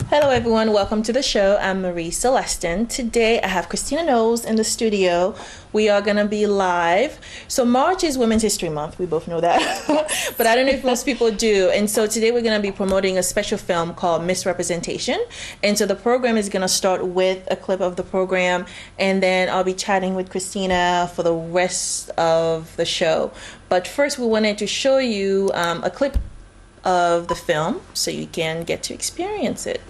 Hello everyone, welcome to the show. I'm Marie Celestin. Today I have Christina Knowles in the studio. We are going to be live. So March is Women's History Month. We both know that. But I don't know if most people do. And so today we're going to be promoting a special film called Misrepresentation. And so the program is going to start with a clip of the program, and then I'll be chatting with Christina for the rest of the show. But first we wanted to show you a clip of the film so you can get to experience it.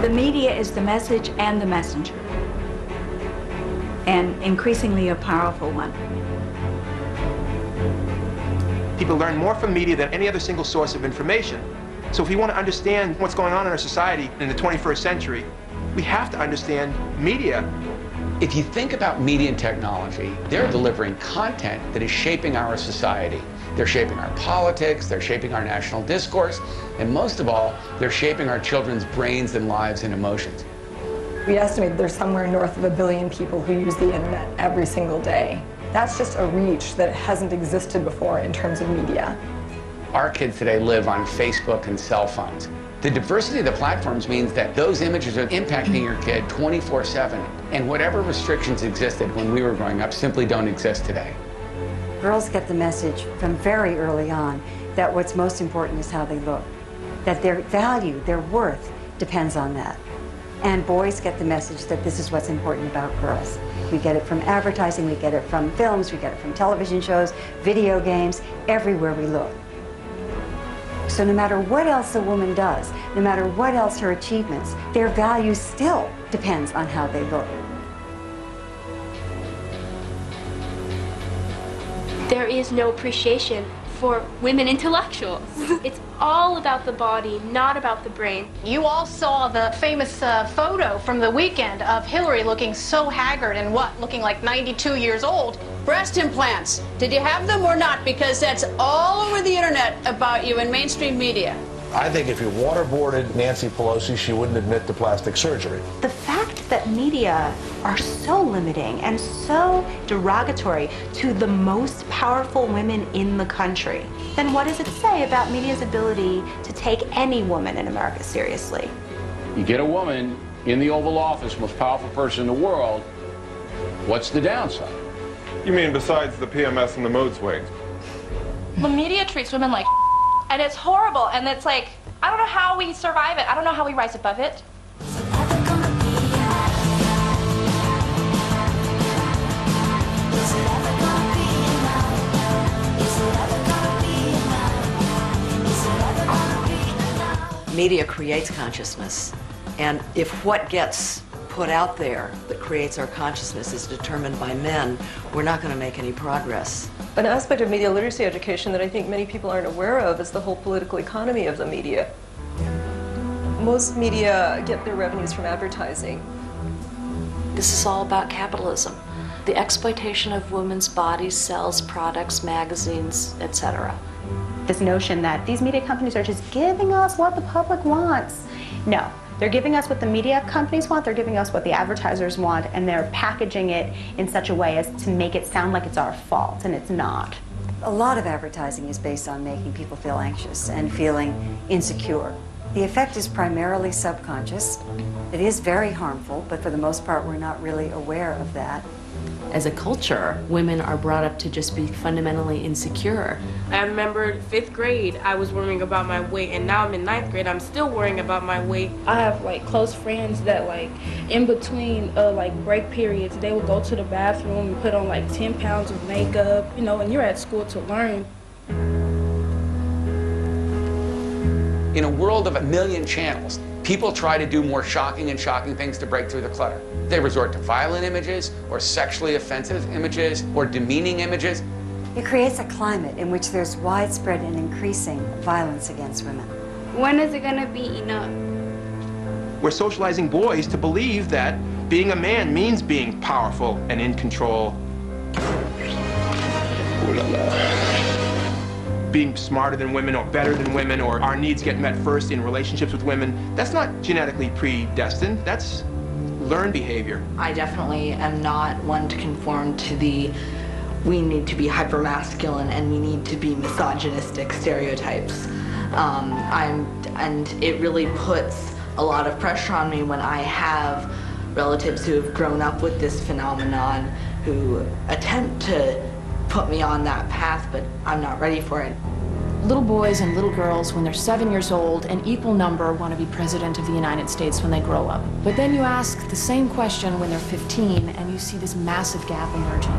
The media is the message and the messenger, and increasingly a powerful one. People learn more from media than any other single source of information. So if we want to understand what's going on in our society in the 21st century, we have to understand media. If you think about media and technology, they're delivering content that is shaping our society. They're shaping our politics, they're shaping our national discourse, and most of all, they're shaping our children's brains and lives and emotions. We estimate there's somewhere north of 1 billion people who use the internet every single day. That's just a reach that hasn't existed before in terms of media. Our kids today live on Facebook and cell phones. The diversity of the platforms means that those images are impacting your kid 24/7, and whatever restrictions existed when we were growing up simply don't exist today. Girls get the message from very early on that what's most important is how they look, that their value, their worth depends on that. And boys get the message that this is what's important about girls. We get it from advertising, we get it from films, we get it from television shows, video games, everywhere we look. So no matter what else a woman does, no matter what else her achievements, their value still depends on how they look. There is no appreciation for women intellectuals. It's all about the body, not about the brain. You all saw the famous photo from the weekend of Hillary looking so haggard and looking like 92 years old. Breast implants. Did you have them or not? Because that's all over the internet about you in mainstream media. I think if you waterboarded Nancy Pelosi, she wouldn't admit to plastic surgery. The fact that media are so limiting and so derogatory to the most powerful women in the country, then what does it say about media's ability to take any woman in America seriously? You get a woman in the Oval Office, most powerful person in the world, what's the downside? You mean besides the PMS and the mood swings? The media treats women like and it's horrible, and it's like, I don't know how we survive it. I don't know how we rise above it. Media creates consciousness, and if what gets put out there that creates our consciousness is determined by men, we're not going to make any progress. An aspect of media literacy education that I think many people aren't aware of is the whole political economy of the media. Most media get their revenues from advertising. This is all about capitalism. The exploitation of women's bodies, cells, products, magazines, etc. This notion that these media companies are just giving us what the public wants. No. They're giving us what the media companies want, they're giving us what the advertisers want, and they're packaging it in such a way as to make it sound like it's our fault, and it's not. A lot of advertising is based on making people feel anxious and feeling insecure. The effect is primarily subconscious. It is very harmful, but for the most part, we're not really aware of that. As a culture, women are brought up to just be fundamentally insecure. I remember 5th grade, I was worrying about my weight, and now I'm in 9th grade, I'm still worrying about my weight. I have like close friends that like in between like break periods, they would go to the bathroom and put on like 10 pounds of makeup, you know, and you're at school to learn. In a world of 1 million channels, People try to do more shocking things to break through the clutter. They resort to violent images or sexually offensive images or demeaning images. It creates a climate in which there's widespread and increasing violence against women. When is it going to be enough? We're socializing boys to believe that being a man means being powerful and in control. Ooh la la. Being smarter than women or better than women, or our needs get met first in relationships with women. That's not genetically predestined. That's learned behavior. I definitely am not one to conform to the we need to be hypermasculine and we need to be misogynistic stereotypes. And it really puts a lot of pressure on me when I have relatives who have grown up with this phenomenon who attempt to put me on that path, but I'm not ready for it. Little boys and little girls, when they're 7 years old, an equal number want to be president of the United States when they grow up. But then you ask the same question when they're 15, and you see this massive gap emerging.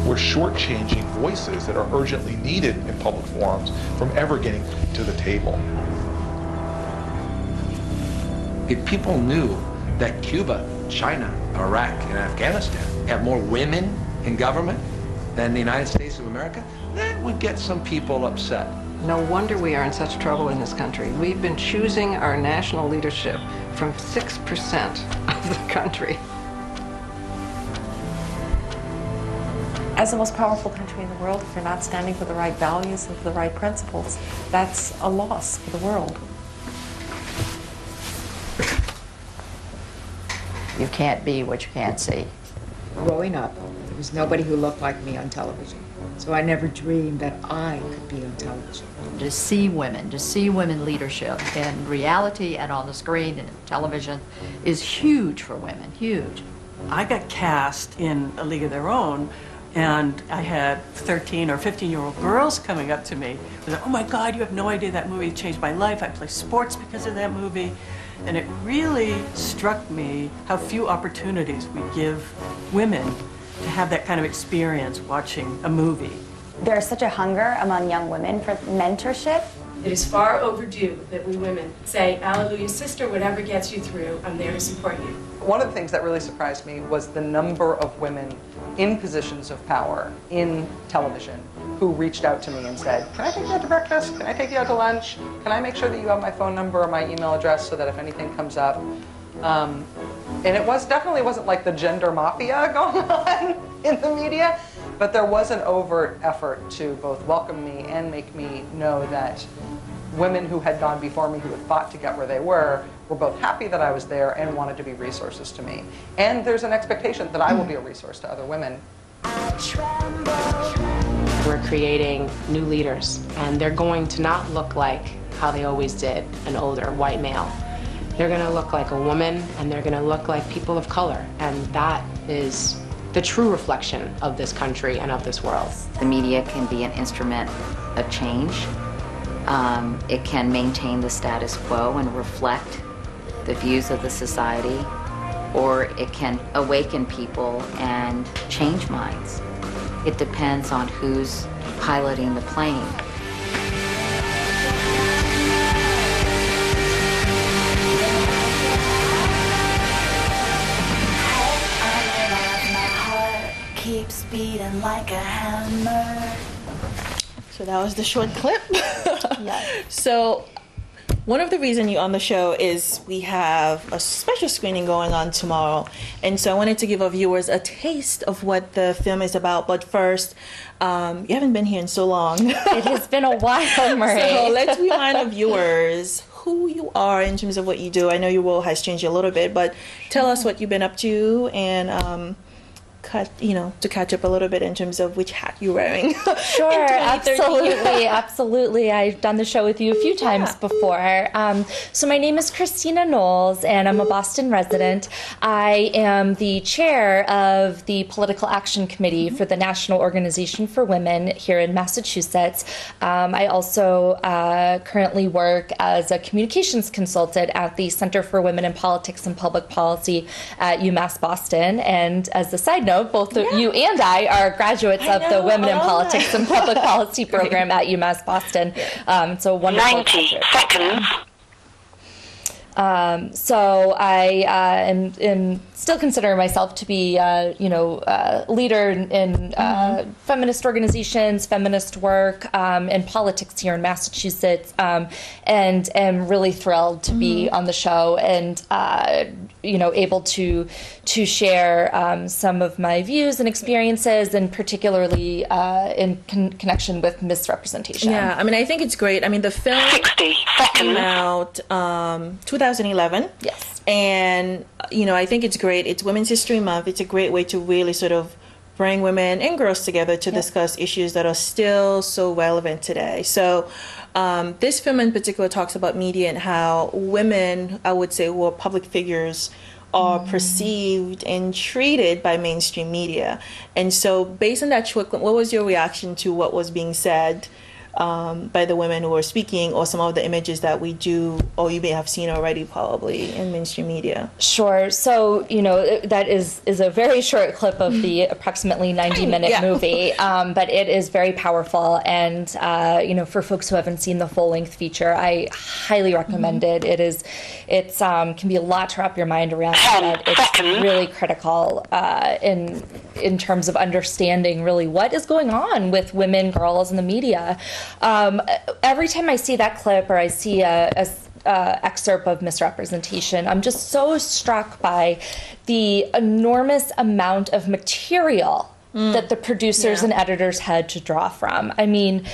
We're shortchanging voices that are urgently needed in public forums from ever getting to the table. If people knew that Cuba, China, Iraq, and Afghanistan have more women in government than the United States of America, that would get some people upset. No wonder we are in such trouble in this country. We've been choosing our national leadership from 6% of the country. As the most powerful country in the world, if you're not standing for the right values and for the right principles, that's a loss for the world. You can't be what you can't see. Growing up, there was nobody who looked like me on television. So I never dreamed that I could be on television. To see women leadership in reality and on the screen and television is huge for women, huge. I got cast in A League of Their Own, and I had 13 or 15-year-old girls coming up to me with, "Oh my God, you have no idea, that movie changed my life. I play sports because of that movie." And it really struck me how few opportunities we give women to have that kind of experience watching a movie. There's such a hunger among young women for mentorship. It is far overdue that we women say, "Hallelujah, sister, whatever gets you through, I'm there to support you." One of the things that really surprised me was the number of women in positions of power in television who reached out to me and said, "Can I take you out to breakfast? Can I take you out to lunch? Can I make sure that you have my phone number or my email address so that if anything comes up?" And it definitely wasn't like the gender mafia going on in the media, but there was an overt effort to both welcome me and make me know that women who had gone before me, who had fought to get where they were both happy that I was there and wanted to be resources to me. And there's an expectation that I will be a resource to other women. We're creating new leaders, and they're going to not look like how they always did, an older white male. They're going to look like a woman, and they're going to look like people of color, and that is the true reflection of this country and of this world. The media can be an instrument of change. It can maintain the status quo and reflect the views of the society, or it can awaken people and change minds. It depends on who's piloting the plane. Keeps beating like a hammer. So that was the short clip. Yeah. So one of the reasons you're on the show is we have a special screening going on tomorrow. And so I wanted to give our viewers a taste of what the film is about. But first, you haven't been here in so long. It has been a while, Marie. So let's remind our viewers who you are in terms of what you do. I know your role has changed a little bit, but tell us what you've been up to and to catch up a little bit in terms of which hat you're wearing. Sure, absolutely, absolutely. I've done the show with you a few times before. So my name is Christina Knowles, and I'm a Boston resident. I am the chair of the Political Action Committee for the National Organization for Women here in Massachusetts. I also currently work as a communications consultant at the Center for Women in Politics and Public Policy at UMass Boston. And as a side note, both you and I are graduates of the Women in Politics and Public Policy program at UMass Boston. It's a wonderful 90 seconds. So I am still consider myself to be, leader in feminist organizations, feminist work, and politics here in Massachusetts, and am really thrilled to be on the show and, able to share some of my views and experiences, and particularly in connection with misrepresentation. Yeah, I mean, I think it's great. I mean, the film 60 seconds. came out 2011. Yes. And, I think it's great. It's Women's History Month. It's a great way to really sort of bring women and girls together to discuss issues that are still so relevant today. So this film in particular talks about media and how women, I would say, who are public figures, are perceived and treated by mainstream media. And so based on that short clip, what was your reaction to what was being said by the women who were speaking, or some of the images that we do, or you may have seen already probably in mainstream media? Sure. So, that is a very short clip of the approximately 90-minute movie, but it is very powerful. And, for folks who haven't seen the full-length feature, I highly recommend it. It can be a lot to wrap your mind around, but it's really critical in terms of understanding really what is going on with women, girls, in the media. Every time I see that clip or I see a excerpt of misrepresentation, I'm just so struck by the enormous amount of material that the producers and editors had to draw from. I mean,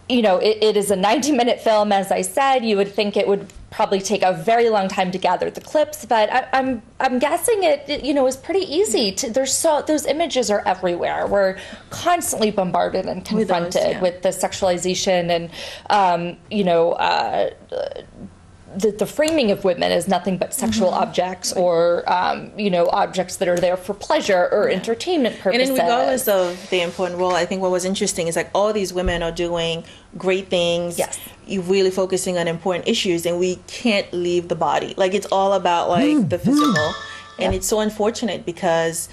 it is a 90-minute film, as I said. You would think it would probably take a very long time to gather the clips, but I'm guessing it is pretty easy. Those images are everywhere. We're constantly bombarded and confronted with the sexualization and the framing of women as nothing but sexual objects, or objects that are there for pleasure or entertainment purposes. And then regardless of the important role, I think what was interesting is like all these women are doing great things. Yes. You're really focusing on important issues, and we can't leave the body. Like, it's all about like the physical. And it's so unfortunate because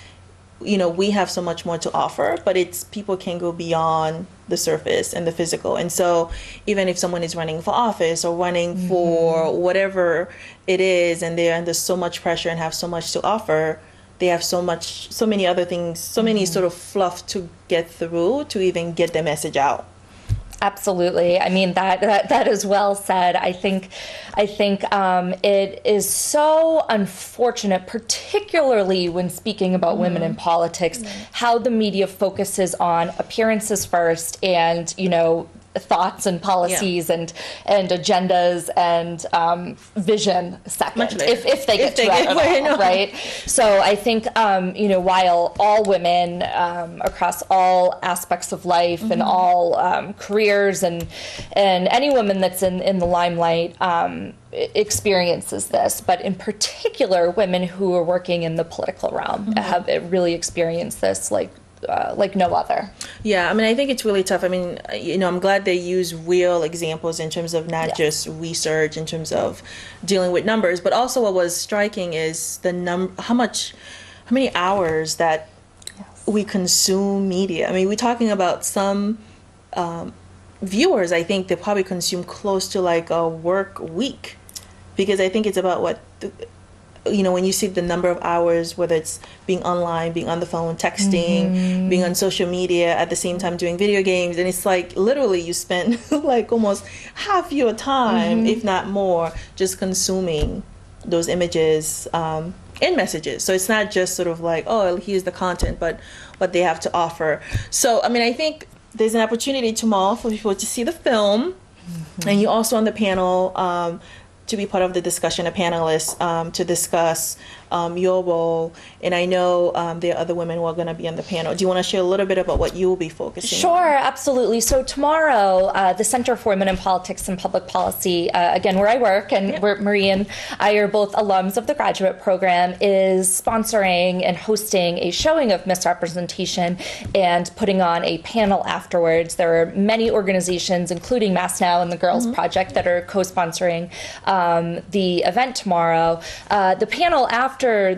we have so much more to offer, but people can go beyond the surface and the physical. And so even if someone is running for office or running for whatever it is, and they're under so much pressure and have so much to offer, they have so many other things, so many sort of fluff to get through to even get their message out. Absolutely. I mean, that is well said. I think it is so unfortunate, particularly when speaking about women in politics, how the media focuses on appearances first, and thoughts and policies and agendas and vision second, if they get to that at all, right? So I think while all women across all aspects of life and all careers and any woman that's in the limelight experiences this, but in particular women who are working in the political realm have really experienced this like no other. Yeah, I mean, I think it's really tough. I mean, I'm glad they use real examples in terms of not just research, in terms of dealing with numbers, but also what was striking is how many hours that we consume media. I mean, we're talking about some viewers, I think they probably consume close to like a work week, because I think it's about when you see the number of hours, whether it's being online, being on the phone, texting, being on social media, at the same time doing video games, and it's like literally you spend like almost half your time, if not more, just consuming those images and messages. So it's not just sort of like, oh, here's the content, but what they have to offer. So, I mean, I think there's an opportunity tomorrow for people to see the film, and you're also on the panel to be part of the discussion, a panelist to discuss your role. And I know there are other women who are going to be on the panel. Do you want to share a little bit about what you will be focusing on? Sure, absolutely. So tomorrow, the Center for Women in Politics and Public Policy, again, where I work, and where Marie and I are both alums of the graduate program, is sponsoring and hosting a showing of misrepresentation and putting on a panel afterwards. There are many organizations, including Mass Now and the Girls Project, that are co-sponsoring the event tomorrow. The panel after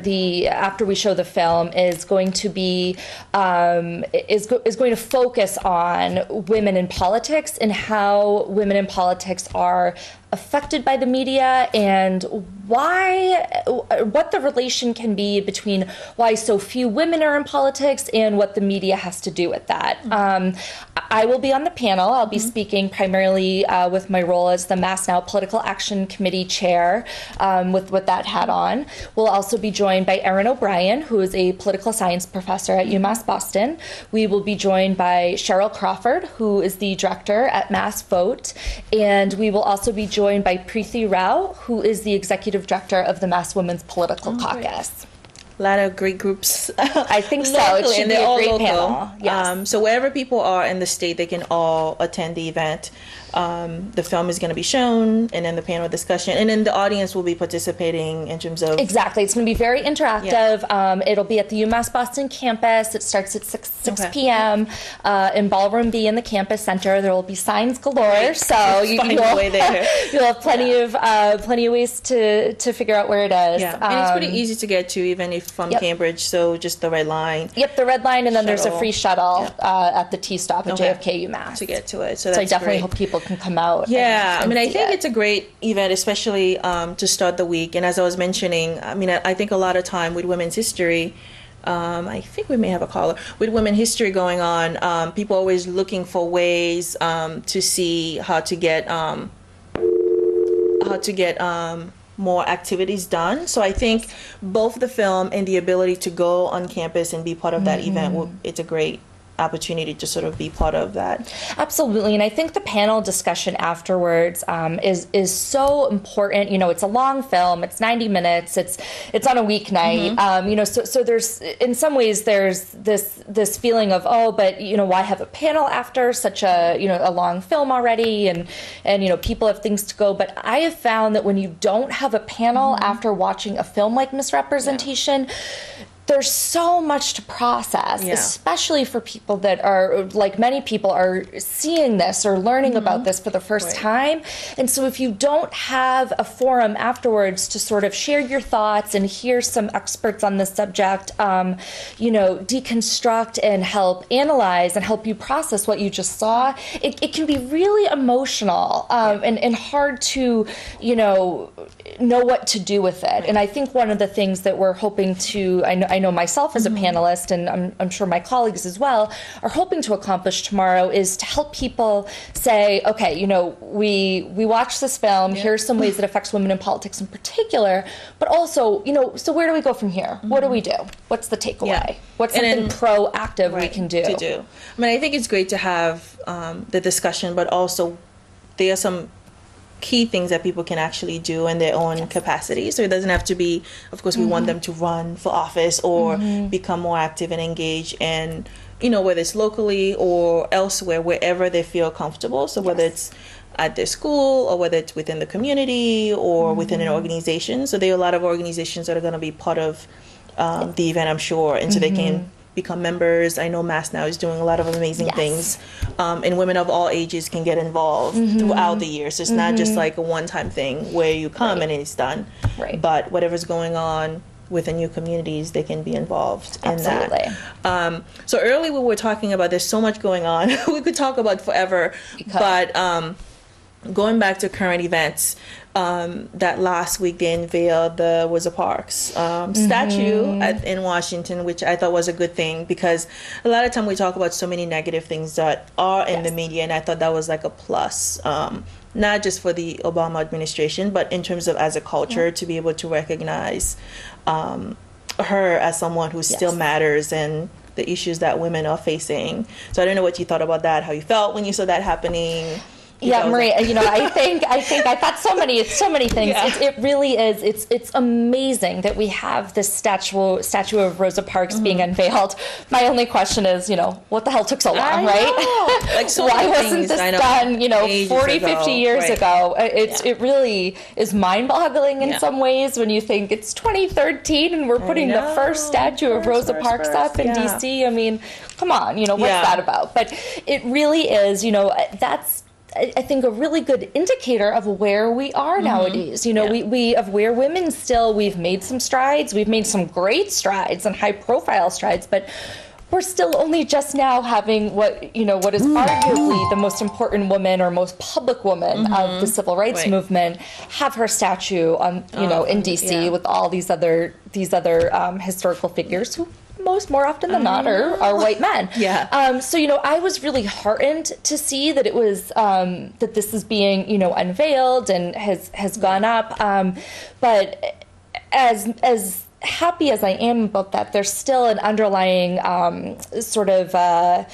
we show the film is going to be is going to focus on women in politics and how women in politics are affected by the media, and what the relation can be between why so few women are in politics and what the media has to do with that. I will be on the panel. I'll be speaking primarily with my role as the Mass Now Political Action Committee chair, with that hat on. We'll also be joined by Erin O'Brien, who is a political science professor at UMass Boston. We will be joined by Cheryl Crawford, who is the director at Mass Vote, and we will also be joined by Preeti Rao, who is the executive director of the Mass Women's Political Caucus. A lot of great groups. I think so. Locally, It should and be they're a all great local. panel. Yes. So wherever people are in the state, they can all attend the event. The film is going to be shown, and then the panel discussion, and then the audience will be participating in terms of... Exactly. It's going to be very interactive. It'll be at the UMass Boston campus. It starts at 6 p.m. In Ballroom B in the campus center. There will be signs galore, so you'll have plenty of ways to figure out where it is. Yeah, and it's pretty easy to get to, even if from Cambridge. So just the Red Line. Yep, the Red Line, and then there's a free shuttle at the T stop at JFK UMass to get to it. So I that's definitely great. hope people can come out. Yeah, and I mean, I see think it. it's a great event, especially to start the week. And as I was mentioning, I mean, I think a lot of time with women's history, I think we may have a caller, with women history going on, people are always looking for ways to see how to get more activities done. So I think both the film and the ability to go on campus and be part of that event, it's a great opportunity to sort of be part of that. Absolutely, and I think the panel discussion afterwards is so important. You know, it's a long film; it's 90 minutes. It's on a weeknight. You know, so there's in some ways there's this feeling of, oh, but you know, why have a panel after such a long film already, and you know, people have things to go. But I have found that when you don't have a panel after watching a film like Misrepresentation, there's so much to process, especially for people that are, like many people, are seeing this or learning about this for the first time. And so if you don't have a forum afterwards to sort of share your thoughts and hear some experts on the subject, you know, deconstruct and help analyze and help you process what you just saw, it can be really emotional and hard to, you know what to do with it. And I think one of the things that we're hoping to, I know myself as a panelist, and I'm sure my colleagues as well, are hoping to accomplish tomorrow is to help people say, okay, you know, we watched this film, here's some ways it affects women in politics in particular, but also, you know, so where do we go from here? What do we do? What's the takeaway? What's something proactive we can do? I mean, I think it's great to have the discussion, but also there are some key things that people can actually do in their own capacity. So it doesn't have to be, of course, we want them to run for office or become more active and engaged, and you know, whether it's locally or elsewhere, wherever they feel comfortable. So whether it's at their school or whether it's within the community or within an organization. So there are a lot of organizations that are going to be part of the event, I'm sure, and so they can become members. I know Mass Now is doing a lot of amazing things, and women of all ages can get involved throughout the year. So it's not just like a one-time thing where you come and it's done. But whatever's going on within your communities, they can be involved in that. So earlier we were talking about there's so much going on. We could talk about forever, but going back to current events, that last week they unveiled the Rosa Parks statue in Washington, which I thought was a good thing, because a lot of time we talk about so many negative things that are in the media, and I thought that was like a plus, not just for the Obama administration, but in terms of as a culture to be able to recognize her as someone who still matters and the issues that women are facing. So I don't know what you thought about that, how you felt when you saw that happening. Yeah, Marie, I think I've got so many things. Yeah. It really is. It's amazing that we have this statue of Rosa Parks being unveiled. My only question is, what the hell took so long, right? Like, so why many wasn't things, this I know, done, 40, 50 years right. ago? It really is mind-boggling in some ways when you think it's 2013 and we're putting the first statue of Rosa Parks up in D.C. I mean, come on, what's that about? But it really is, that's, I think, a really good indicator of where we are nowadays. We of where women still, we've made some strides, we've made some great strides and high profile strides, but we're still only just now having what is arguably the most important woman or most public woman of the civil rights movement have her statue on, in DC with all these other historical figures who more often than not are white men. So I was really heartened to see that it was that this is being unveiled and has gone up. But as happy as I am about that, there's still an underlying sort of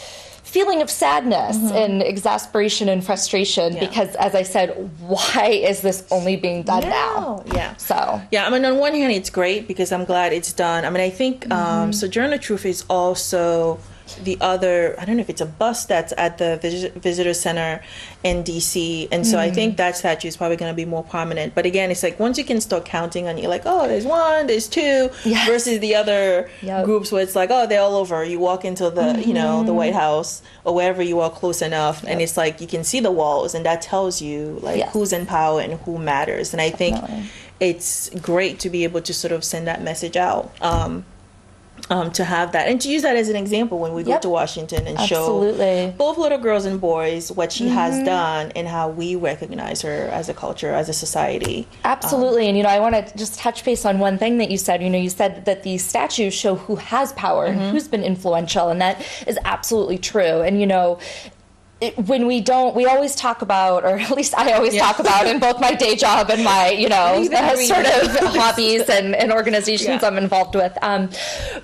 feeling of sadness and exasperation and frustration because, as I said, why is this only being done now? So I mean, on one hand, it's great because I'm glad it's done. I mean, I think Sojourner Truth is also the other, I don't know if it's a bust that's at the visitor center in DC, and so I think that statue is probably going to be more prominent. But again, it's like once you can start counting on, you're like, oh, there's one, there's two, versus the other groups where it's like, oh, they're all over. You walk into the the White House or wherever you are close enough, and it's like you can see the walls, and that tells you like who's in power and who matters. And I think it's great to be able to sort of send that message out. To have that and to use that as an example when we go to Washington and show both little girls and boys what she has done and how we recognize her as a culture, as a society. Absolutely. And I want to just touch base on one thing that you said. You said that these statues show who has power and who's been influential, and that is absolutely true. And when we always talk about, or at least I always talk about in both my day job and my, sort of hobbies and organizations I'm involved with.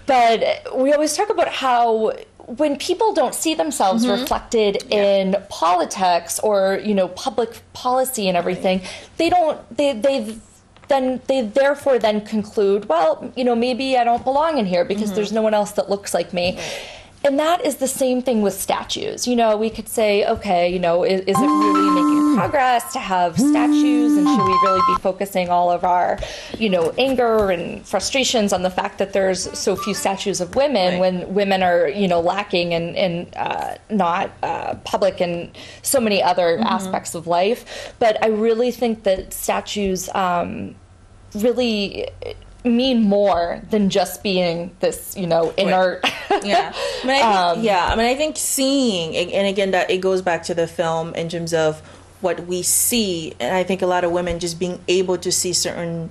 But we always talk about how when people don't see themselves reflected in politics or, public policy and everything, they therefore then conclude, well, maybe I don't belong in here because there's no one else that looks like me. And that is the same thing with statues. We could say, okay, is it really making progress to have statues? And should we really be focusing all of our, anger and frustrations on the fact that there's so few statues of women when women are, lacking and not public in so many other aspects of life? But I really think that statues really mean more than just being this, inert. I think seeing, and again, that it goes back to the film in terms of what we see, and I think a lot of women just being able to see certain,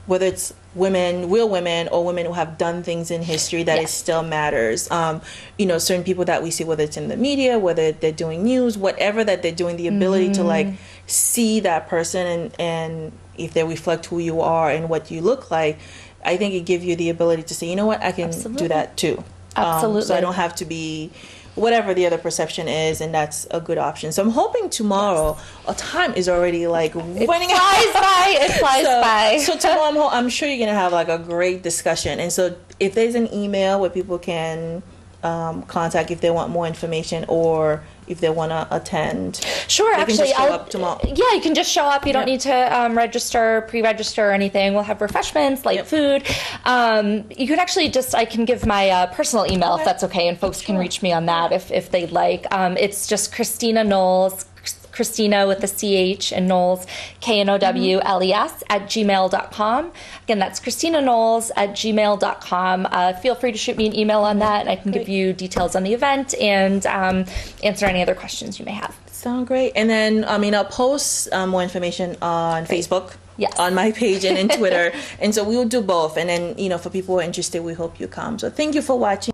whether it's real women or women who have done things in history that it still matters. Certain people that we see, whether it's in the media, whether they're doing news, whatever that they're doing, the ability to like see that person and if they reflect who you are and what you look like, I think it gives you the ability to say, you know what, I can do that too. So I don't have to be whatever the other perception is, and that's a good option. So I'm hoping tomorrow, our time is already like running out. It flies by. So tomorrow I'm sure you're going to have like a great discussion. And so if there's an email where people can contact if they want more information or if they want to attend. Sure, actually, show up tomorrow. Yeah, you can just show up. You don't need to pre-register or anything. We'll have refreshments, light food. You can actually I can give my personal email if that's okay, and folks can reach me on that if they'd like. It's just Christina Knowles, Christina with the CH and Knowles, KNOWLES @gmail.com. Again, that's Christina Knowles @gmail.com. Feel free to shoot me an email on that, and I can give you details on the event and answer any other questions you may have. Sound great. And then, I'll post more information on Facebook. On my page and in Twitter. And so we will do both. And then, for people who are interested, we hope you come. So thank you for watching.